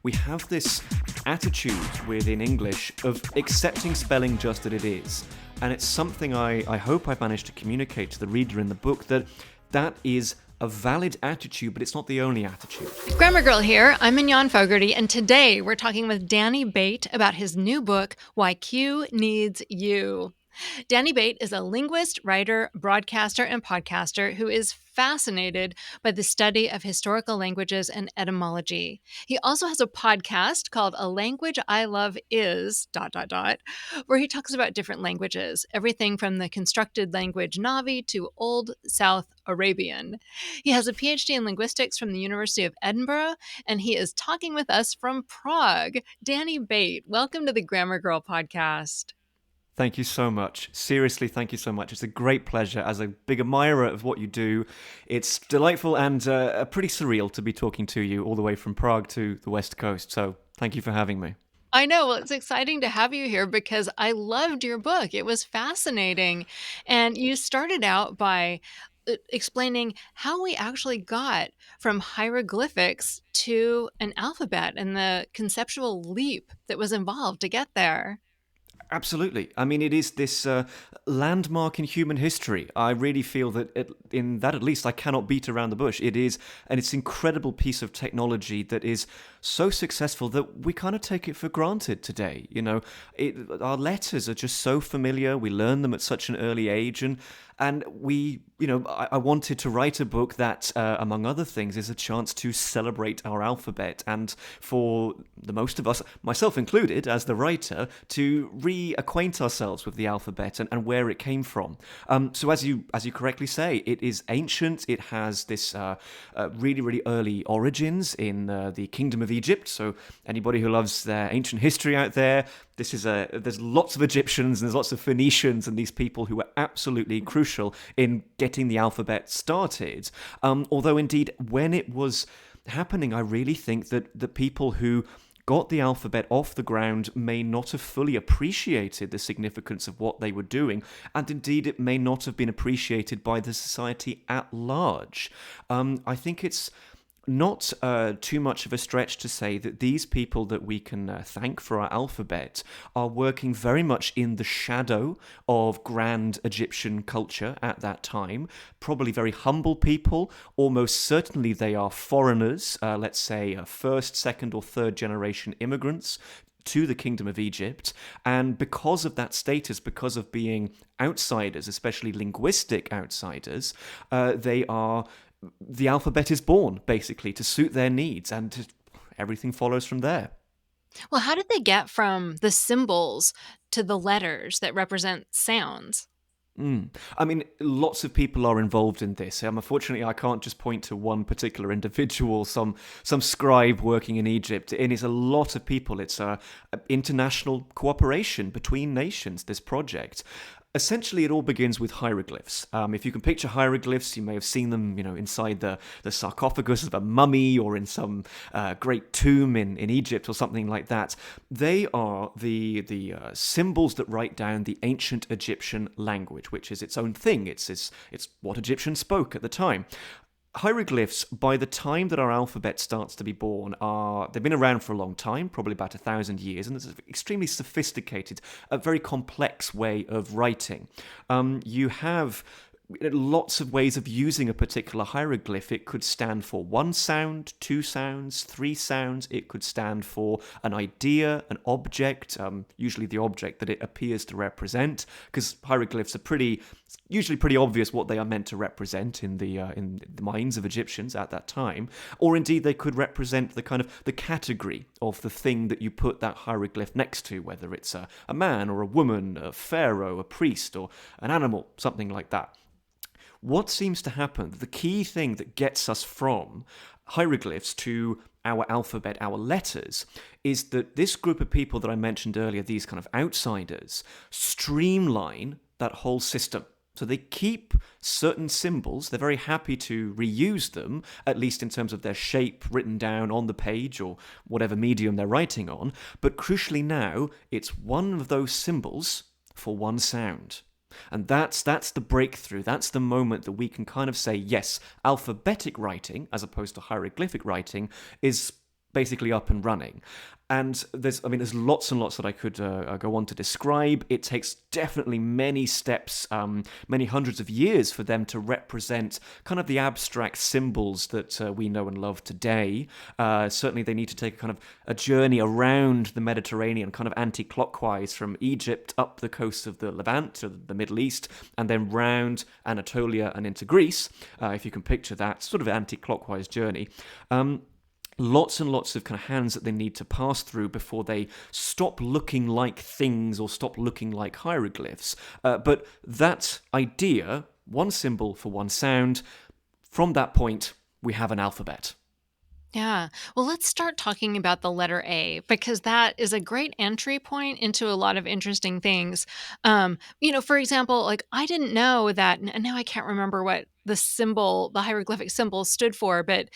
We have this attitude within English of accepting spelling just that it is. And it's something I hope I've managed to communicate to the reader in the book, that is a valid attitude, but it's not the only attitude. Grammar Girl here. I'm Mignon Fogarty, and today we're talking with Danny Bate about his new book, Why Q Needs You. Danny Bate is a linguist, writer, broadcaster, and podcaster who is fascinated by the study of historical languages and etymology. He also has a podcast called A Language I Love Is ... where he talks about different languages, everything from the constructed language Navi to Old South Arabian. He has a PhD in linguistics from the University of Edinburgh, and he is talking with us from Prague. Danny Bate, welcome to the Grammar Girl podcast. Thank you so much. Seriously, thank you so much. It's a great pleasure. As a big admirer of what you do, it's delightful and pretty surreal to be talking to you all the way from Prague to the West Coast. So thank you for having me. I know. Well, it's exciting to have you here because I loved your book. It was fascinating. And you started out by explaining how we actually got from hieroglyphics to an alphabet and the conceptual leap that was involved to get there. Absolutely. I mean, it is this landmark in human history. I really feel that in that, at least, I cannot beat around the bush. It is, and it's an incredible piece of technology that is so successful that we kind of take it for granted today. You know, our letters are just so familiar. We learn them at such an early age, and we, you know, I wanted to write a book that, among other things, is a chance to celebrate our alphabet and for the most of us, myself included, as the writer, to reacquaint ourselves with the alphabet and where it came from. So as you correctly say, it is ancient. It has this really, really early origins in the Kingdom of Egypt. So anybody who loves their ancient history out there, there's lots of Egyptians and there's lots of Phoenicians and these people who were absolutely crucial in getting the alphabet started. Although indeed, when it was happening, I really think that the people who got the alphabet off the ground may not have fully appreciated the significance of what they were doing, and indeed it may not have been appreciated by the society at large. I think it's not too much of a stretch to say that these people that we can thank for our alphabet are working very much in the shadow of grand Egyptian culture at that time. Probably very humble people. Almost certainly they are foreigners, let's say first, second, or third generation immigrants to the Kingdom of Egypt. And because of that status, because of being outsiders, especially linguistic outsiders, the alphabet is born, basically, to suit their needs, and everything follows from there. Well, how did they get from the symbols to the letters that represent sounds? I mean, lots of people are involved in this. Unfortunately, I can't just point to one particular individual, some scribe working in Egypt. And it's a lot of people. It's international cooperation between nations, this project. Essentially, it all begins with hieroglyphs. If you can picture hieroglyphs, you may have seen them, inside the sarcophagus of a mummy or in some great tomb in Egypt or something like that. They are the symbols that write down the ancient Egyptian language, which is its own thing. It's what Egyptians spoke at the time. Hieroglyphs, by the time that our alphabet starts to be born, they've been around for a long time, probably about 1,000 years, and it's an extremely sophisticated, a very complex way of writing. You have lots of ways of using a particular hieroglyph. It could stand for one sound, two sounds, three sounds. It could stand for an idea, an object, usually the object that it appears to represent, because hieroglyphs are usually pretty obvious what they are meant to represent in the minds of Egyptians at that time. Or indeed, they could represent the category of the thing that you put that hieroglyph next to, whether it's a man or a woman, a pharaoh, a priest, or an animal, something like that. What seems to happen, the key thing that gets us from hieroglyphs to our alphabet, our letters, is that this group of people that I mentioned earlier, these kind of outsiders, streamline that whole system. So they keep certain symbols. They're very happy to reuse them, at least in terms of their shape written down on the page or whatever medium they're writing on. But crucially now, it's one of those symbols for one sound. And that's the breakthrough. That's the moment that we can kind of say, yes, alphabetic writing, as opposed to hieroglyphic writing, is basically up and running. And there's lots and lots that I could go on to describe. It takes definitely many steps, many hundreds of years for them to represent kind of the abstract symbols that we know and love today. Certainly they need to take kind of a journey around the Mediterranean, kind of anti-clockwise from Egypt up the coast of the Levant to the Middle East, and then round Anatolia and into Greece, if you can picture that sort of anti-clockwise journey. Lots and lots of kind of hands that they need to pass through before they stop looking like things or stop looking like hieroglyphs. But that idea, one symbol for one sound, from that point, we have an alphabet. Yeah. Well, let's start talking about the letter A because that is a great entry point into a lot of interesting things. For example, like I didn't know that, and now I can't remember what the symbol, the hieroglyphic symbol stood for, but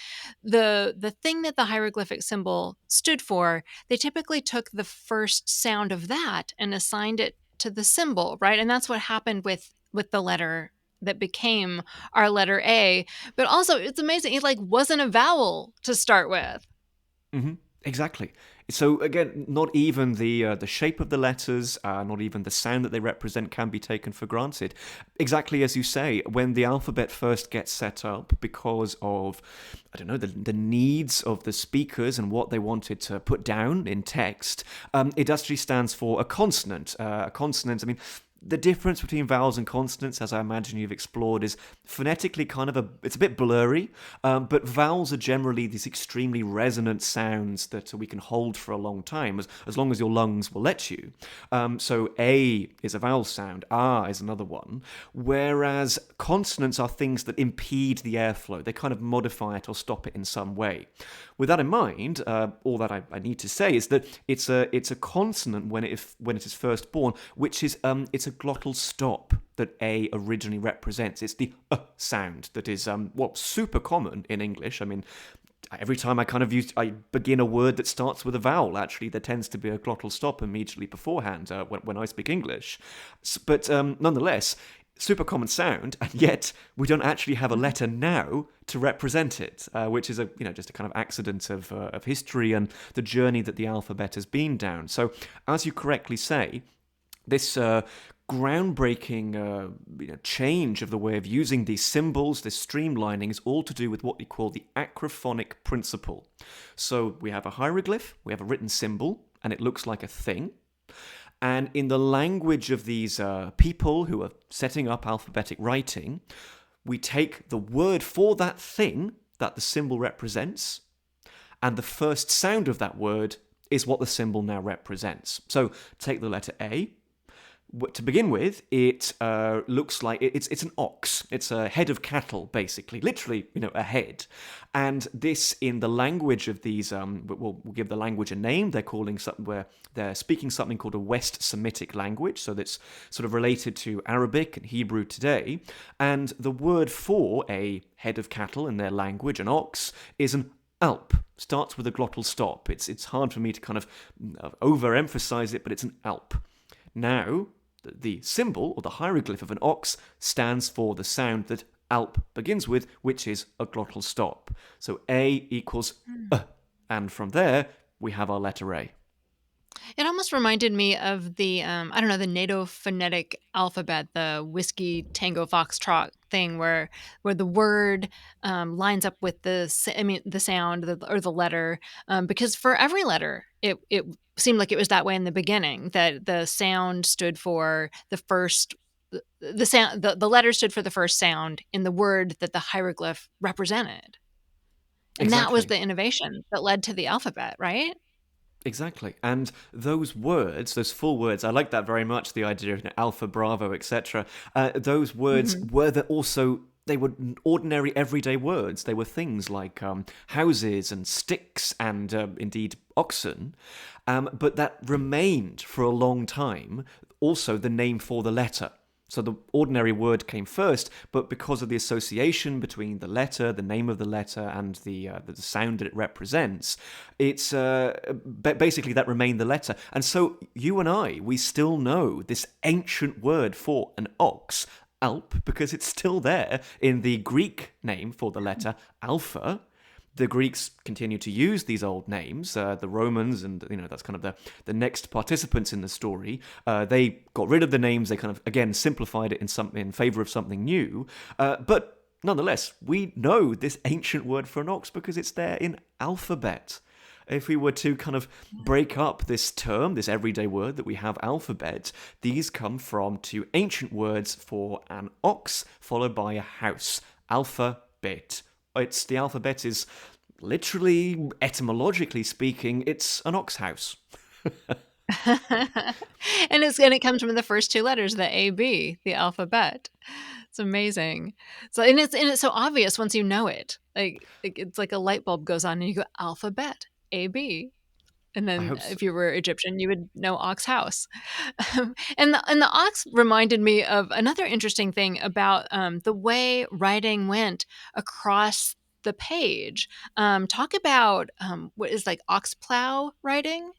the thing that the hieroglyphic symbol stood for, they typically took the first sound of that and assigned it to the symbol, right? And that's what happened with the letter that became our letter A. But also, it's amazing. It like wasn't a vowel to start with. Mm-hmm. Exactly. So again, not even the shape of the letters, not even the sound that they represent can be taken for granted. Exactly as you say, when the alphabet first gets set up, because of, I don't know, the needs of the speakers and what they wanted to put down in text, it actually stands for a consonant. A consonant, I mean, the difference between vowels and consonants, as I imagine you've explored, is phonetically it's a bit blurry, but vowels are generally these extremely resonant sounds that we can hold for a long time, as long as your lungs will let you. So A is a vowel sound, Ah is another one, whereas consonants are things that impede the airflow. They kind of modify it or stop it in some way. With that in mind, all that I need to say is that it's a consonant when it is first born, which is it's a glottal stop that A originally represents. It's the sound that is super common in English. I mean, every time I begin a word that starts with a vowel, actually, there tends to be a glottal stop immediately beforehand when I speak English. But nonetheless, super common sound, and yet we don't actually have a letter now to represent it, which is just a kind of accident of history and the journey that the alphabet has been down. So, as you correctly say, this groundbreaking change of the way of using these symbols, this streamlining, is all to do with what we call the acrophonic principle. So we have a hieroglyph, we have a written symbol, and it looks like a thing. And in the language of these people who are setting up alphabetic writing, we take the word for that thing that the symbol represents, and the first sound of that word is what the symbol now represents. So take the letter A. To begin with, it looks like it's an ox. It's a head of cattle, basically, literally, a head. And this, in the language of these, we'll give the language a name. They're calling something where they're speaking something called a West Semitic language, so that's sort of related to Arabic and Hebrew today. And the word for a head of cattle in their language, an ox, is an alp. Starts with a glottal stop. It's hard for me to kind of overemphasize it, but it's an alp. Now, the symbol, or the hieroglyph of an ox, stands for the sound that alp begins with, which is a glottal stop. So A equals and from there, we have our letter A. It almost reminded me of the the NATO phonetic alphabet, the whiskey tango foxtrot thing, where the word lines up with the sound or the letter, because for every letter it seemed like it was that way in the beginning, that the sound stood for the first. The sound, the letter stood for the first sound in the word that the hieroglyph represented, and that was Exactly. the innovation that led to the alphabet, right? Exactly. And those words, those full words, I like that very much, the idea of alpha, bravo, etc. Those words they were ordinary everyday words. They were things like houses and sticks and indeed oxen. But that remained for a long time also the name for the letter. So the ordinary word came first, but because of the association between the letter, the name of the letter, and the sound that it represents, it's basically that remained the letter. And so you and I, we still know this ancient word for an ox, alp, because it's still there in the Greek name for the letter alpha. The Greeks continue to use these old names. The Romans, and that's kind of the next participants in the story. They got rid of the names. They kind of again simplified it in favor of something new. But nonetheless, we know this ancient word for an ox because it's there in alphabet. If we were to kind of break up this term, this everyday word that we have, alphabet, these come from two ancient words for an ox followed by a house. Alpha, bet. The alphabet is literally, etymologically speaking, it's an ox house. And it comes from the first two letters, the AB, the alphabet. It's amazing. So and it's so obvious once you know it. Like it's like a light bulb goes on and you go alphabet, AB. And I then hope so. if you were Egyptian, you would know ox house. And the ox reminded me of another interesting thing about the way writing went across the page. Talk about what is like ox plow writing.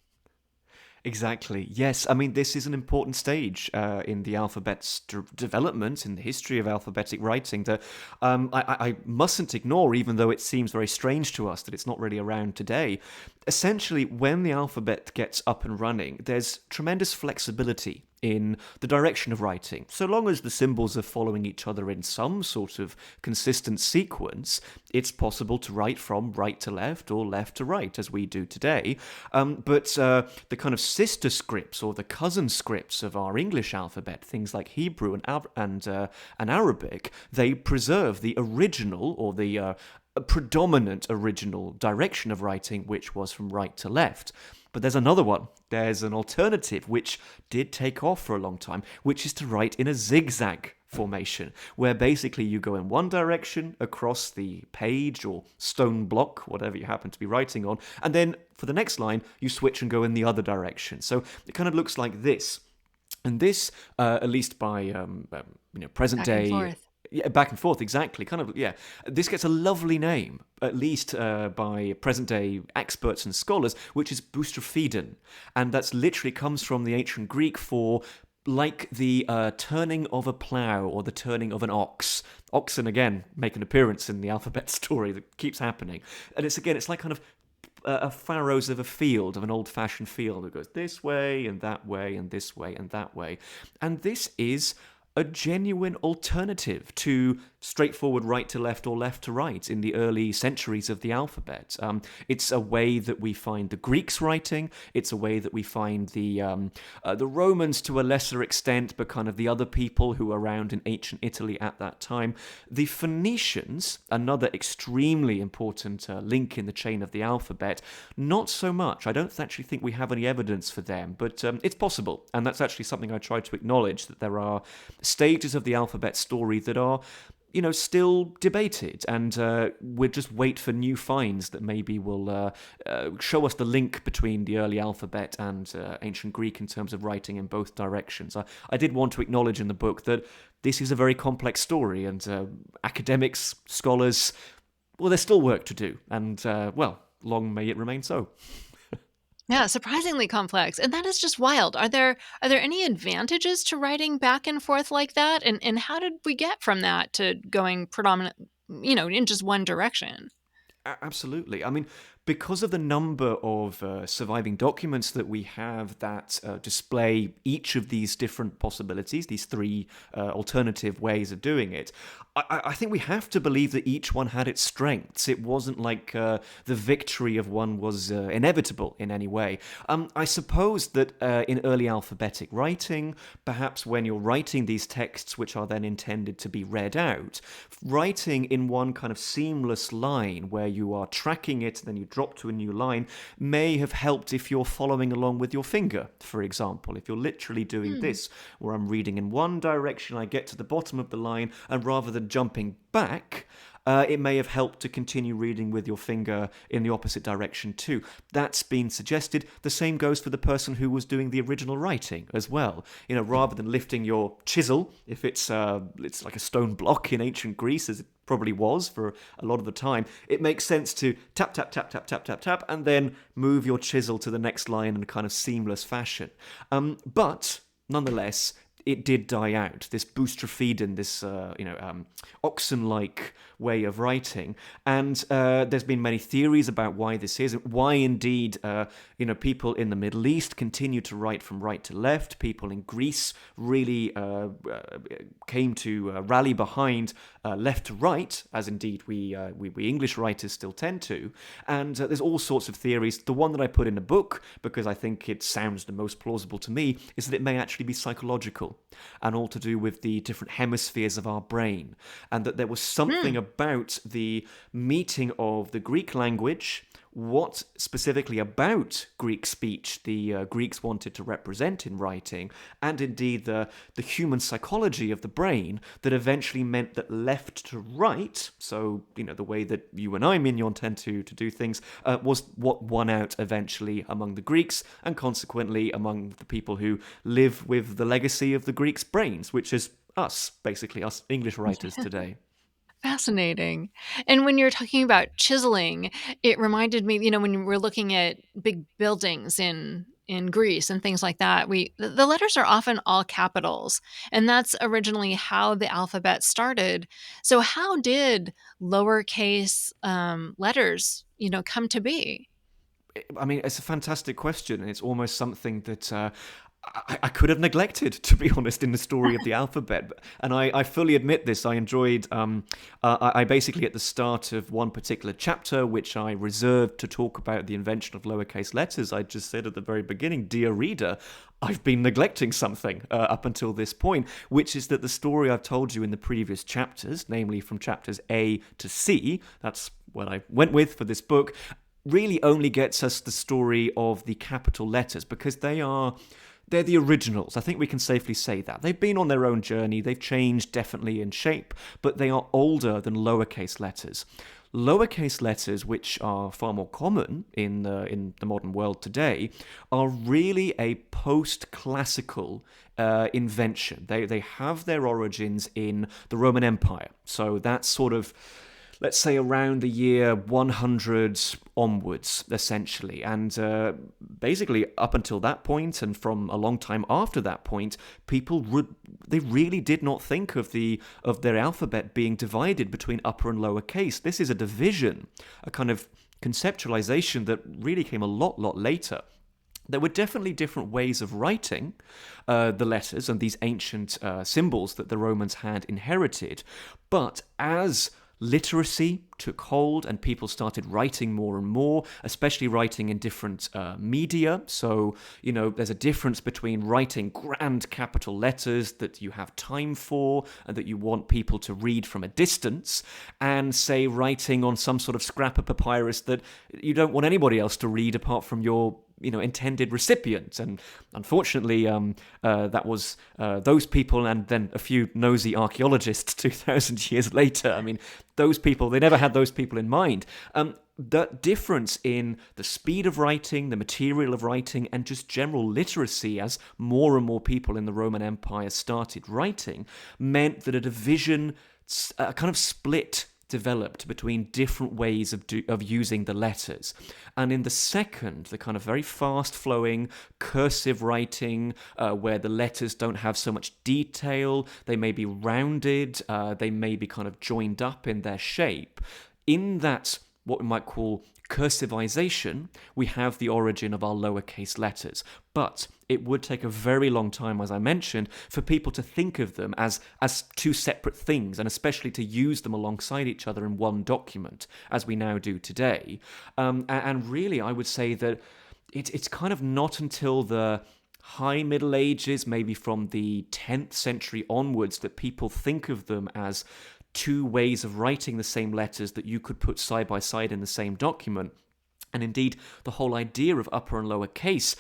Exactly. Yes. I mean, this is an important stage in the alphabet's development, in the history of alphabetic writing that I mustn't ignore, even though it seems very strange to us that it's not really around today. Essentially, when the alphabet gets up and running, there's tremendous flexibility in the direction of writing. So long as the symbols are following each other in some sort of consistent sequence, it's possible to write from right to left or left to right, as we do today. But the kind of sister scripts or the cousin scripts of our English alphabet, things like Hebrew and Arabic, they preserve the original or the a predominant original direction of writing, which was from right to left. But there's another one. There's an alternative, which did take off for a long time, which is to write in a zigzag formation, where basically you go in one direction across the page or stone block, whatever you happen to be writing on, and then for the next line, you switch and go in the other direction. So it kind of looks like this. And this, at least by present Back and day. forth. Yeah, back and forth, exactly. Kind of, yeah. This gets a lovely name, at least by present-day experts and scholars, which is boustrophedon, and that's literally comes from the ancient Greek for like the turning of a plough or the turning of an ox. Oxen again make an appearance in the alphabet story that keeps happening, and it's like kind of a furrows of a field, of an old-fashioned field that goes this way and that way and this way and that way, and this is a genuine alternative to straightforward right to left or left to right in the early centuries of the alphabet. It's a way that we find the Greeks writing. It's a way that we find the Romans to a lesser extent, but kind of the other people who were around in ancient Italy at that time. The Phoenicians, another extremely important link in the chain of the alphabet, not so much. I don't actually think we have any evidence for them, but it's possible. And that's actually something I try to acknowledge, that there are stages of the alphabet story that are still debated, and we'll just wait for new finds that maybe will show us the link between the early alphabet and ancient Greek in terms of writing in both directions. I did want to acknowledge in the book that this is a very complex story, and academics, scholars, well, there's still work to do, and long may it remain so. Yeah, surprisingly complex. And that is just wild. Are there any advantages to writing back and forth like that? And how did we get from that to going predominant, in just one direction? Absolutely. I mean, because of the number of surviving documents that we have that display each of these different possibilities, these three alternative ways of doing it, I think we have to believe that each one had its strengths. It wasn't like the victory of one was inevitable in any way. I suppose that in early alphabetic writing, perhaps when you're writing these texts which are then intended to be read out, writing in one kind of seamless line where you are tracking it and then you drop to a new line may have helped if you're following along with your finger, for example. If you're literally doing this, where I'm reading in one direction, I get to the bottom of the line, and rather than jumping back, it may have helped to continue reading with your finger in the opposite direction too. That's been suggested. The same goes for the person who was doing the original writing as well. Rather than lifting your chisel, if it's like a stone block in ancient Greece, as it probably was for a lot of the time, it makes sense to tap, tap, tap, tap, tap, tap, tap, and then move your chisel to the next line in a kind of seamless fashion. But nonetheless, it did die out. This boustrophedon, this oxen-like way of writing, and there's been many theories about why this is, why indeed people in the Middle East continue to write from right to left. People in Greece really came to rally behind left to right, as indeed we English writers still tend to. And there's all sorts of theories. The one that I put in the book, because I think it sounds the most plausible to me, is that it may actually be psychological and all to do with the different hemispheres of our brain, and that there was something about the meeting of the Greek language, what specifically about Greek speech the Greeks wanted to represent in writing, and indeed the human psychology of the brain, that eventually meant that left to right, so the way that you and I, Mignon, tend to do things, was what won out eventually among the Greeks, and consequently among the people who live with the legacy of the Greeks' brains, which is us, basically, us English writers today. Fascinating. And when you're talking about chiseling, it reminded me, when we're looking at big buildings in Greece and things like that, the letters are often all capitals, and that's originally how the alphabet started. So how did lowercase letters, come to be? I mean, it's a fantastic question, and it's almost something that I could have neglected, to be honest, in the story of the alphabet. And I fully admit this. I enjoyed, I basically, at the start of one particular chapter, which I reserved to talk about the invention of lowercase letters, I just said at the very beginning, dear reader, I've been neglecting something up until this point, which is that the story I've told you in the previous chapters, namely from chapters A to C, that's what I went with for this book, really only gets us the story of the capital letters, because they're the originals. I think we can safely say that. They've been on their own journey. They've changed definitely in shape, but they are older than lowercase letters. Lowercase letters, which are far more common in the modern world today, are really a post-classical invention. They have their origins in the Roman Empire. So that's sort of, let's say, around the year 100 onwards, essentially. And basically, up until that point, and from a long time after that point, they really did not think of their alphabet being divided between upper and lower case. This is a division, a kind of conceptualization that really came a lot later. There were definitely different ways of writing the letters and these ancient symbols that the Romans had inherited, but as literacy took hold and people started writing more and more, especially writing in different media. So, there's a difference between writing grand capital letters that you have time for and that you want people to read from a distance, and, say, writing on some sort of scrap of papyrus that you don't want anybody else to read apart from your intended recipient. And unfortunately, that was those people, and then a few nosy archaeologists 2,000 years later. I mean, those people, they never had those people in mind. The difference in the speed of writing, the material of writing, and just general literacy as more and more people in the Roman Empire started writing meant that a division, a kind of split, developed between different ways of using the letters. And in the second, the kind of very fast-flowing cursive writing, where the letters don't have so much detail, they may be rounded, they may be kind of joined up in their shape. In that, what we might call cursivization, we have the origin of our lowercase letters. But it would take a very long time, as I mentioned, for people to think of them as two separate things, and especially to use them alongside each other in one document, as we now do today. And really, I would say that it's kind of not until the High Middle Ages, maybe from the 10th century onwards, that people think of them as two ways of writing the same letters that you could put side by side in the same document. And indeed, the whole idea of upper and lower case,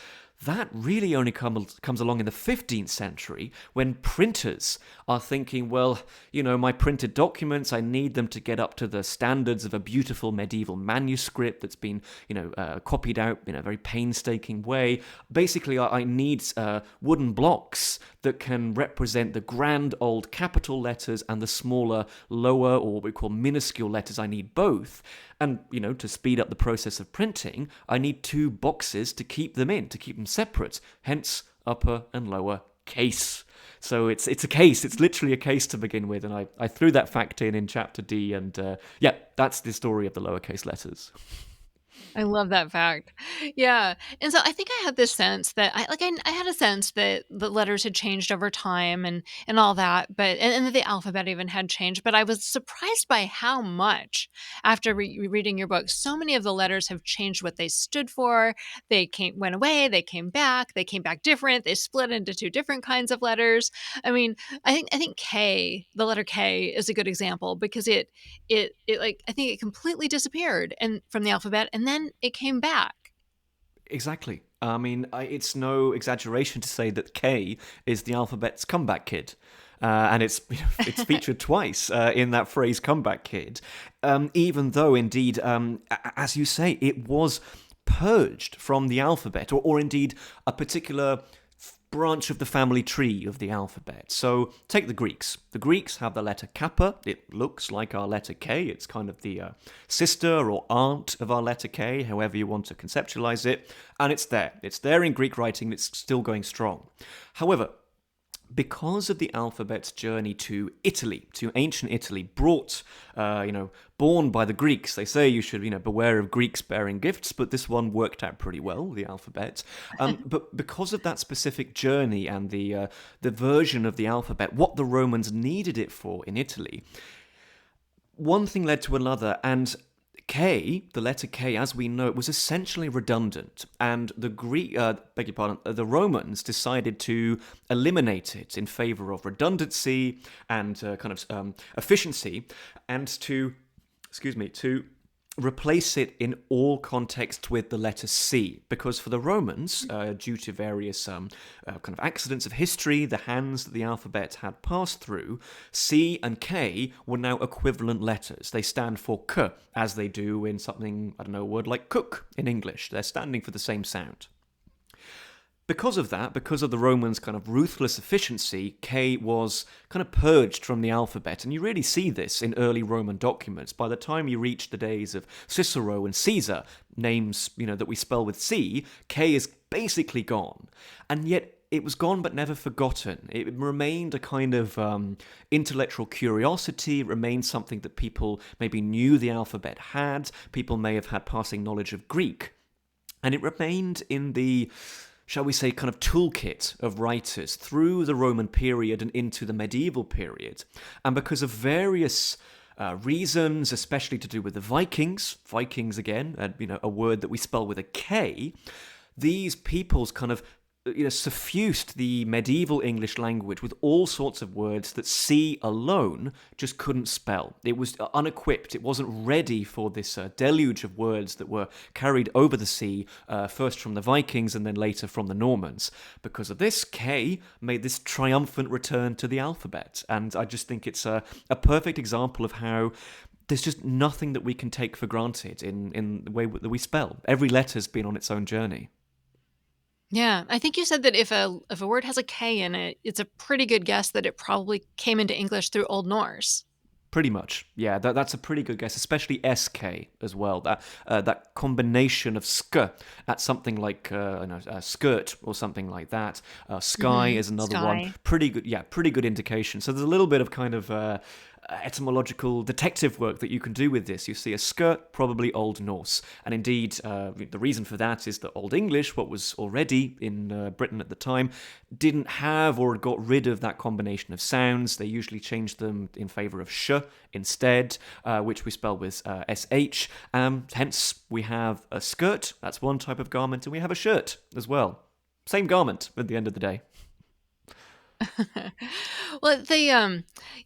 that really only comes along in the 15th century, when printers are thinking, well, my printed documents, I need them to get up to the standards of a beautiful medieval manuscript that's been, copied out in a very painstaking way. Basically, I need wooden blocks that can represent the grand old capital letters and the smaller, lower, or what we call minuscule letters. I need both. And, to speed up the process of printing, I need two boxes to keep them separate, hence upper and lower case. So it's a case. It's literally a case to begin with, and I threw that fact in chapter D, and yeah, that's the story of the lowercase letters. I love that fact. Yeah. And so I think I had this sense that I had a sense that the letters had changed over time and all that, but and that the alphabet even had changed. But I was surprised by how much after reading your book, so many of the letters have changed what they stood for. They went away, they came back different, they split into two different kinds of letters. I mean, I think K, the letter K, is a good example because it like I think it completely disappeared and from the alphabet and then it came back. Exactly. I mean, it's no exaggeration to say that K is the alphabet's comeback kid. And it's featured twice in that phrase "comeback kid," even though indeed, as you say, it was purged from the alphabet, or indeed a particular branch of the family tree of the alphabet. So take the Greeks. The Greeks have the letter kappa. It looks like our letter K. It's kind of the sister or aunt of our letter K, however you want to conceptualize it. And it's there. It's there in Greek writing. It's still going strong. However, because of the alphabet's journey to Italy, to ancient Italy, born by the Greeks. They say you should, beware of Greeks bearing gifts, but this one worked out pretty well, the alphabet. But because of that specific journey and the version of the alphabet, what the Romans needed it for in Italy, one thing led to another, and K, the letter K, as we know, it was essentially redundant, and the the Romans decided to eliminate it in favor of redundancy and efficiency, and to replace it in all contexts with the letter C, because for the Romans, due to various kind of accidents of history, the hands that the alphabet had passed through, C and K were now equivalent letters. They stand for K, as they do in something, I don't know, a word like cook in English. They're standing for the same sound. Because of that, because of the Romans' kind of ruthless efficiency, K was kind of purged from the alphabet. And you really see this in early Roman documents. By the time you reach the days of Cicero and Caesar, names, that we spell with C, K is basically gone. And yet it was gone but never forgotten. It remained a kind of intellectual curiosity. It remained something that people maybe knew the alphabet had. People may have had passing knowledge of Greek. And it remained in the, shall we say, kind of toolkit of writers through the Roman period and into the medieval period. And because of various reasons, especially to do with the Vikings again, a word that we spell with a K, these peoples kind of suffused the medieval English language with all sorts of words that C alone just couldn't spell. It was unequipped. It wasn't ready for this deluge of words that were carried over the sea, first from the Vikings and then later from the Normans. Because of this, K made this triumphant return to the alphabet. And I just think it's a perfect example of how there's just nothing that we can take for granted in the way that we spell. Every letter's been on its own journey. Yeah, I think you said that if a word has a K in it, it's a pretty good guess that it probably came into English through Old Norse. Pretty much, yeah. That's a pretty good guess, especially SK as well. That combination of sk at something like skirt or something like that. Sky is another one. Sky. Pretty good, yeah. Pretty good indication. So there's a little bit of kind of etymological detective work that you can do with this. You see a skirt, probably Old Norse. And indeed, the reason for that is that Old English, what was already in Britain at the time, didn't have or got rid of that combination of sounds. They usually changed them in favour of sh instead, which we spell with sh. Hence, we have a skirt, that's one type of garment, and we have a shirt as well. Same garment at the end of the day. Well, there's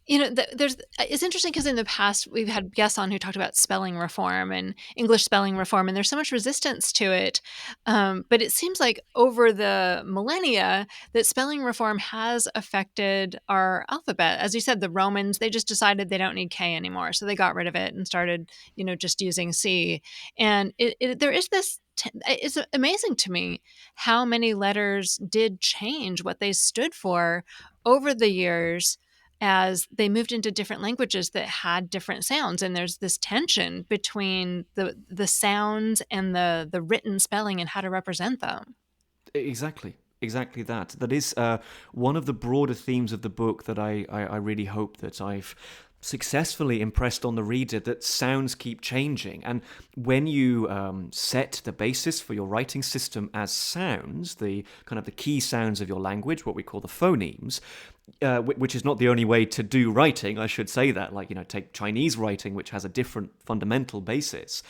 it's interesting because in the past we've had guests on who talked about spelling reform and English spelling reform, and there's so much resistance to it. But it seems like over the millennia that spelling reform has affected our alphabet. As you said, the Romans, they just decided they don't need K anymore, so they got rid of it and started, just using C. And there is this. It's amazing to me how many letters did change what they stood for over the years as they moved into different languages that had different sounds. And there's this tension between the sounds and the written spelling and how to represent them. Exactly. Exactly that. That is one of the broader themes of the book that I really hope that I've successfully impressed on the reader, that sounds keep changing. And when you set the basis for your writing system as sounds, the kind of the key sounds of your language, what we call the phonemes, which is not the only way to do writing, I should say that. Like, take Chinese writing, which has a different fundamental basis.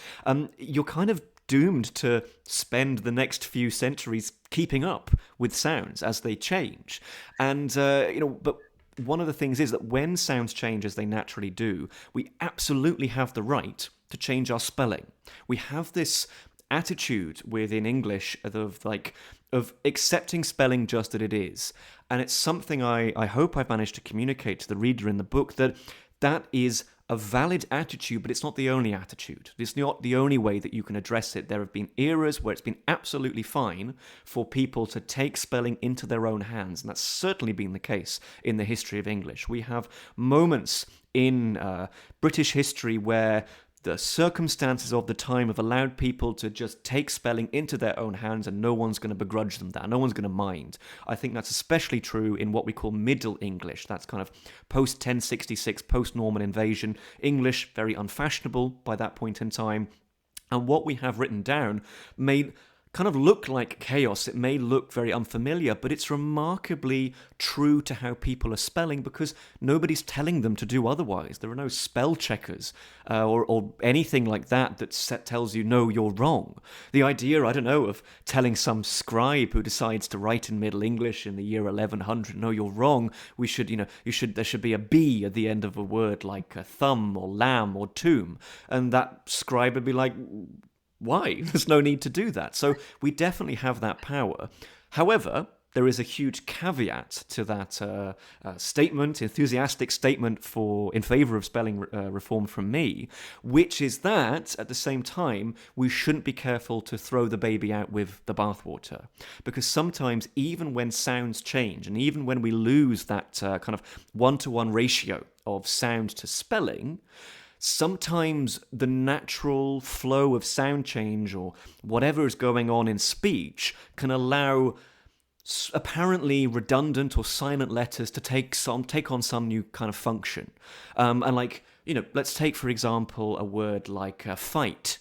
You're kind of doomed to spend the next few centuries keeping up with sounds as they change. And, but one of the things is that when sounds change as they naturally do, we absolutely have the right to change our spelling. We have this attitude within English of accepting spelling just that it is. And it's something I hope I've managed to communicate to the reader in the book, that is a valid attitude, but it's not the only attitude. It's not the only way that you can address it. There have been eras where it's been absolutely fine for people to take spelling into their own hands, and that's certainly been the case in the history of English. We have moments in British history where the circumstances of the time have allowed people to just take spelling into their own hands, and no one's going to begrudge them that. No one's going to mind. I think that's especially true in what we call Middle English. That's kind of post-1066, post-Norman invasion English, very unfashionable by that point in time. And what we have written down may kind of look like chaos. It may look very unfamiliar, but it's remarkably true to how people are spelling, because nobody's telling them to do otherwise. There are no spell checkers or anything like that tells you, no, you're wrong. The idea, I don't know, of telling some scribe who decides to write in Middle English in the year 1100, no, you're wrong. There should be a B at the end of a word like a thumb or lamb or tomb. And that scribe would be like, why? There's no need to do that. So we definitely have that power. However, there is a huge caveat to that enthusiastic statement in favor of spelling reform from me, which is that, at the same time, we shouldn't be careful to throw the baby out with the bathwater. Because sometimes, even when sounds change, and even when we lose that kind of one-to-one ratio of sound to spelling, sometimes the natural flow of sound change or whatever is going on in speech can allow apparently redundant or silent letters to take on some new kind of function. Let's take, for example, a word like fight.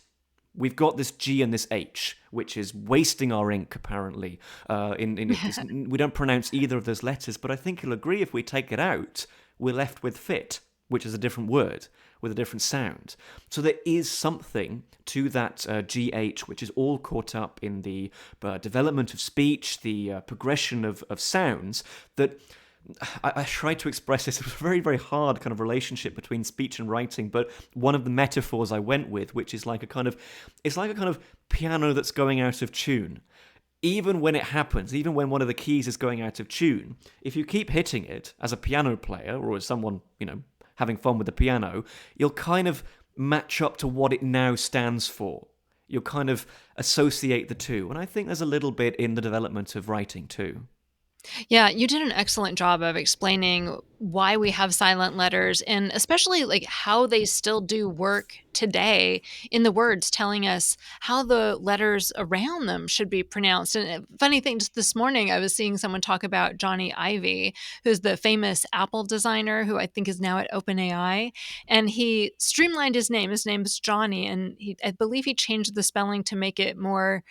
We've got this G and this H, which is wasting our ink, apparently. We don't pronounce either of those letters, but I think you'll agree if we take it out, we're left with fit, which is a different word with a different sound. So there is something to that GH, which is all caught up in the development of speech, the progression of sounds, that I try to express this. It was a very, very hard kind of relationship between speech and writing, but one of the metaphors I went with, which is like a kind of piano that's going out of tune. Even when it happens, even when one of the keys is going out of tune, if you keep hitting it as a piano player or as someone, having fun with the piano, you'll kind of match up to what it now stands for. You'll kind of associate the two. And I think there's a little bit in the development of writing too. Yeah, you did an excellent job of explaining why we have silent letters, and especially like how they still do work today in the words, telling us how the letters around them should be pronounced. And funny thing, just this morning, I was seeing someone talk about Johnny Ive, who's the famous Apple designer who I think is now at OpenAI. And he streamlined his name. His name is Johnny. And I believe he changed the spelling to make it more,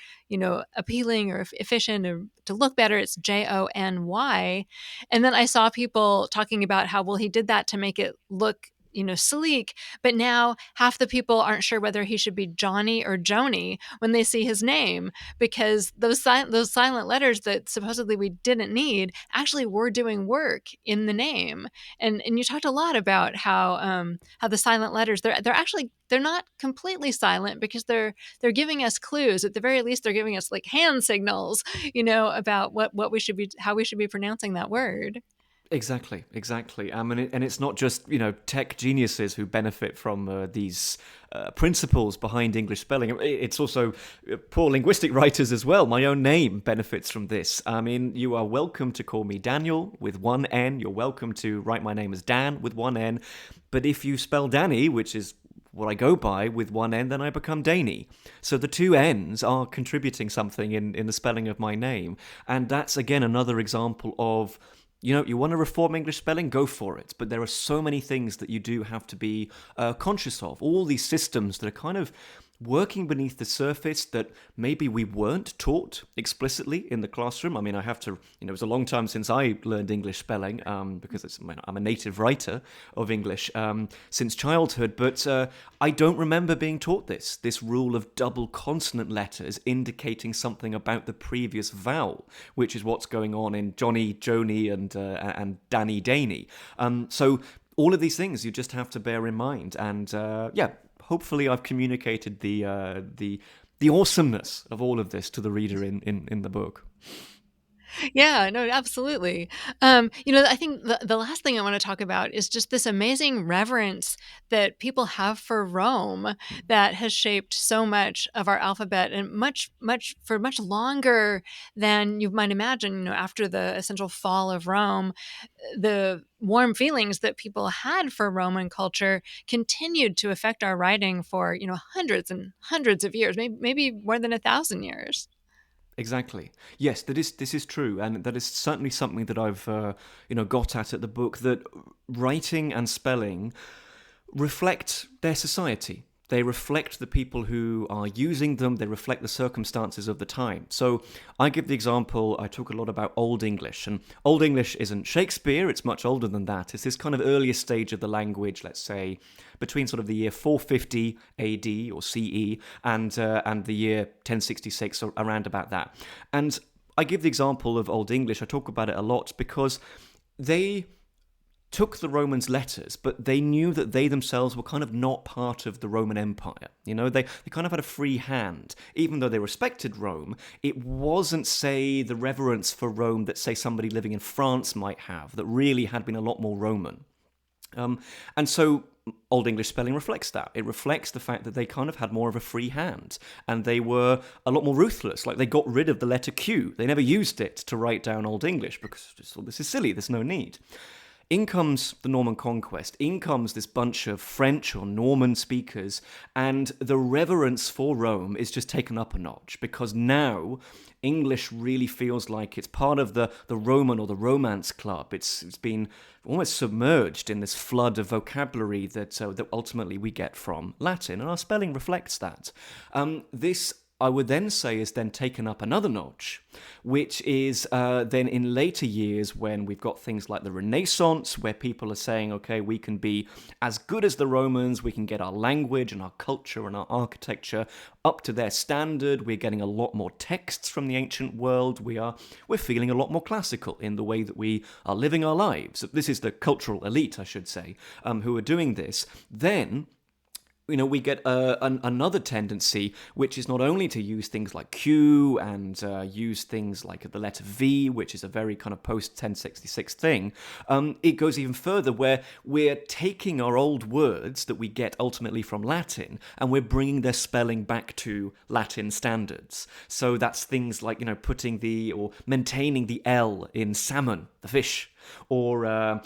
appealing or efficient or to look better. It's Jony. And then I saw people talking about how, well, he did that to make it look sleek, but now half the people aren't sure whether he should be Johnny or Joni when they see his name, because those silent letters that supposedly we didn't need actually were doing work in the name. And you talked a lot about how the silent letters, they're not completely silent, because they're giving us clues. At the very least, they're giving us like hand signals, about what we should be, how we should be pronouncing that word. Exactly. And it's not just, tech geniuses who benefit from these principles behind English spelling. It's also poor linguistic writers as well. My own name benefits from this. I mean, you are welcome to call me Daniel with one N. You're welcome to write my name as Dan with one N. But if you spell Danny, which is what I go by with one N, then I become Danny. So the two N's are contributing something in the spelling of my name. And that's, again, another example of, you want to reform English spelling, go for it. But there are so many things that you do have to be conscious of. All these systems that are kind of working beneath the surface that maybe we weren't taught explicitly in the classroom. I mean, I have to, it was a long time since I learned English spelling because I'm a native writer of English since childhood, but I don't remember being taught this rule of double consonant letters indicating something about the previous vowel, which is what's going on in Johnny, Joni, and Danny, Daney. So all of these things you just have to bear in mind, and hopefully I've communicated the awesomeness of all of this to the reader in the book. Yeah, no, absolutely. I think the last thing I want to talk about is just this amazing reverence that people have for Rome that has shaped so much of our alphabet, and much longer than you might imagine. After the essential fall of Rome, the warm feelings that people had for Roman culture continued to affect our writing for hundreds and hundreds of years, maybe more than 1,000 years. Exactly. Yes, this is true, and that is certainly something that I've got at the book, that writing and spelling reflect their society. They reflect the people who are using them. They reflect the circumstances of the time. So I give the example, I talk a lot about Old English. And Old English isn't Shakespeare, it's much older than that. It's this kind of earlier stage of the language, let's say, between sort of the year 450 AD or CE and the year 1066, or around about that. And I give the example of Old English. I talk about it a lot because they took the Romans' letters, but they knew that they themselves were kind of not part of the Roman Empire. They kind of had a free hand. Even though they respected Rome, it wasn't, say, the reverence for Rome that, say, somebody living in France might have, that really had been a lot more Roman. And so Old English spelling reflects that. It reflects the fact that they kind of had more of a free hand, and they were a lot more ruthless. Like, they got rid of the letter Q. They never used it to write down Old English because this is silly, there's no need. In comes the Norman Conquest, in comes this bunch of French or Norman speakers, and the reverence for Rome is just taken up a notch, because now English really feels like it's part of the Roman or the Romance club. It's been almost submerged in this flood of vocabulary that ultimately we get from Latin, and our spelling reflects that. This, I would then say, is then taken up another notch, which is then in later years when we've got things like the Renaissance, where people are saying, okay, we can be as good as the Romans, we can get our language and our culture and our architecture up to their standard, we're getting a lot more texts from the ancient world, we're feeling a lot more classical in the way that we are living our lives. This is the cultural elite, I should say, who are doing this. Then we get another tendency, which is not only to use things like Q and use things like the letter V, which is a very kind of post-1066 thing. It goes even further, where we're taking our old words that we get ultimately from Latin, and we're bringing their spelling back to Latin standards. So that's things like, putting or maintaining the L in salmon, the fish, or,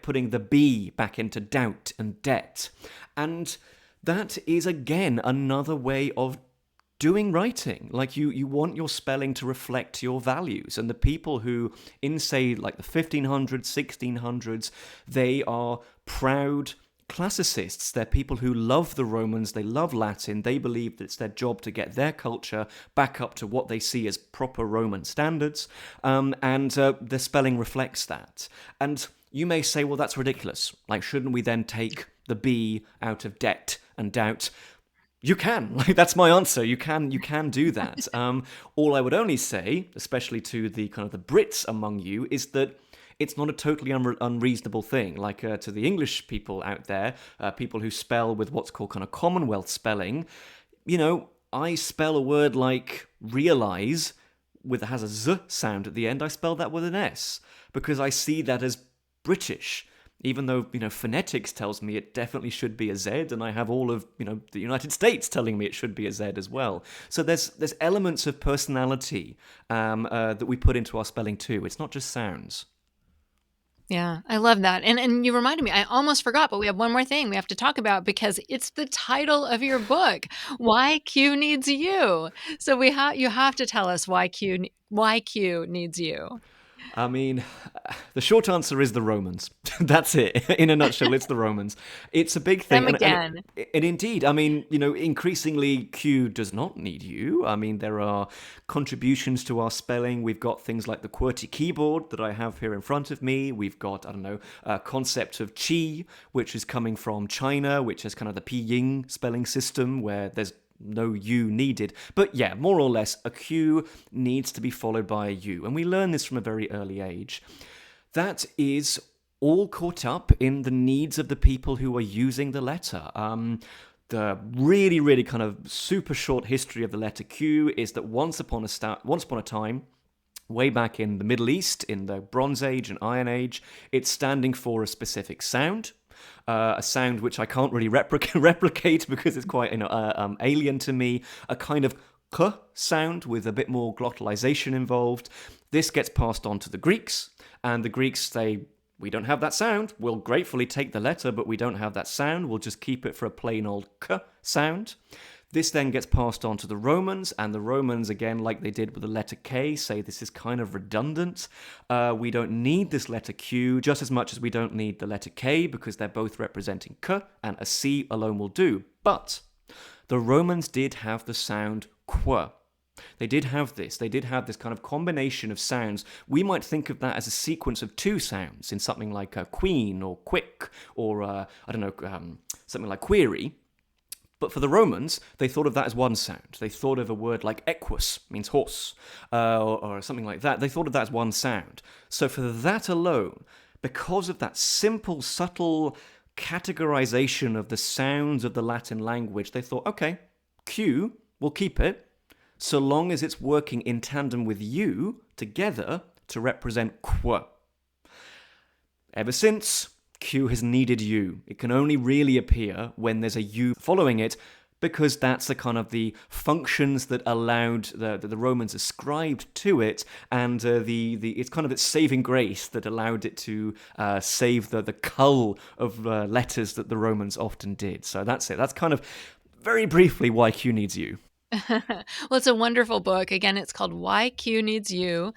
putting the B back into doubt and debt. And that is, again, another way of doing writing. Like, you want your spelling to reflect your values. And the people who, in, say, like the 1500s, 1600s, they are proud classicists. They're people who love the Romans, they love Latin, they believe that it's their job to get their culture back up to what they see as proper Roman standards, and the spelling reflects that. And you may say, well, that's ridiculous. Like, shouldn't we then take the B out of debt and doubt? You can. Like, that's my answer. You can do that. All I would only say, especially to the kind of the Brits among you, is that it's not a totally unreasonable thing. Like, to the English people out there, people who spell with what's called kind of Commonwealth spelling, I spell a word like realise has a Z sound at the end. I spell that with an S because I see that as British, even though, phonetics tells me it definitely should be a Z, and I have all of, the United States telling me it should be a Z as well. So there's elements of personality that we put into our spelling too. It's not just sounds. Yeah, I love that. And you reminded me, I almost forgot, but we have one more thing we have to talk about because it's the title of your book, Why Q Needs You. So you have to tell us why Q needs you. I mean, the short answer is the Romans. That's it. In a nutshell, it's the Romans. It's a big thing. Them again. And indeed, I mean, increasingly Q does not need you. I mean, there are contributions to our spelling. We've got things like the QWERTY keyboard that I have here in front of me. We've got, I don't know, a concept of Qi, which is coming from China, which is kind of the Pinyin spelling system where there's no U needed. But yeah, more or less, a Q needs to be followed by a U. And we learn this from a very early age. That is all caught up in the needs of the people who are using the letter. The really, really kind of super short history of the letter Q is that once upon a time, way back in the Middle East, in the Bronze Age and Iron Age, it's standing for a specific sound. A sound which I can't really replicate because it's quite alien to me. A kind of k sound with a bit more glottalization involved. This gets passed on to the Greeks, and the Greeks say, we don't have that sound. We'll gratefully take the letter, but we don't have that sound. We'll just keep it for a plain old k sound. This then gets passed on to the Romans, and the Romans, again, like they did with the letter K, say this is kind of redundant. We don't need this letter Q just as much as we don't need the letter K because they're both representing K, and a C alone will do. But the Romans did have the sound Qu. They did have this. They did have this kind of combination of sounds. We might think of that as a sequence of two sounds in something like queen or quick or, something like query. But for the Romans, they thought of that as one sound. They thought of a word like equus, means horse, or something like that. They thought of that as one sound. So for that alone, because of that simple, subtle categorization of the sounds of the Latin language, they thought, okay, Q, we'll keep it, so long as it's working in tandem with U together to represent Qu. Ever since, Q has needed U. It can only really appear when there's a U following it, because that's the kind of the functions that allowed the Romans ascribed to it, and it's kind of its saving grace that allowed it to save the cull of letters that the Romans often did. So that's it. That's kind of very briefly why Q needs U. Well, it's a wonderful book. Again, it's called Why Q Needs You.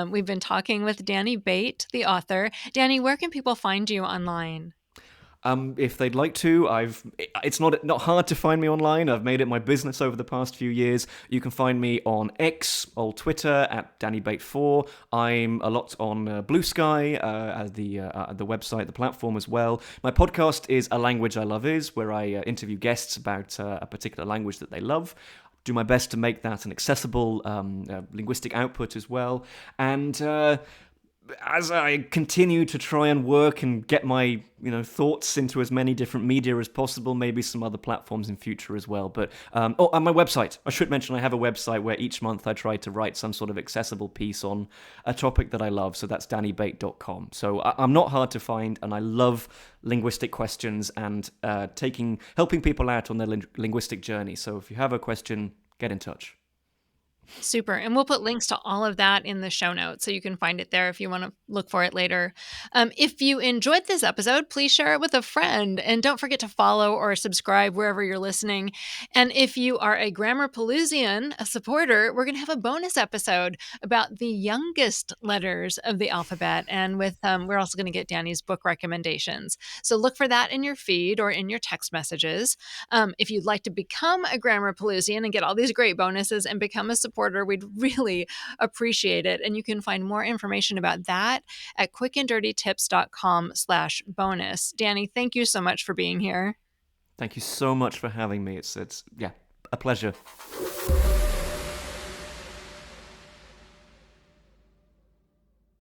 We've been talking with Danny Bate, the author. Danny, where can people find you online? If they'd like to, it's not hard to find me online. I've made it my business over the past few years. You can find me on X, old Twitter, at DannyBate4. I'm a lot on Blue Sky, the website, the platform as well. My podcast is A Language I Love Is, where I interview guests about a particular language that they love. Do my best to make that an accessible linguistic output as well. And as I continue to try and work and get my thoughts into as many different media as possible, maybe some other platforms in future as well. But and my website. I should mention I have a website where each month I try to write some sort of accessible piece on a topic that I love. So that's dannybate.com. So I'm not hard to find, and I love linguistic questions and helping people out on their linguistic journey. So if you have a question, get in touch. Super. And we'll put links to all of that in the show notes so you can find it there if you want to look for it later. If you enjoyed this episode, please share it with a friend. And don't forget to follow or subscribe wherever you're listening. And if you are a Grammarpaloozian, a supporter, we're going to have a bonus episode about the youngest letters of the alphabet. And we're also going to get Danny's book recommendations. So look for that in your feed or in your text messages. If you'd like to become a Grammarpaloozian and get all these great bonuses and become a supporter, we'd really appreciate it. And you can find more information about that at quickanddirtytips.com/bonus. Danny, thank you so much for being here. Thank you so much for having me. It's a pleasure.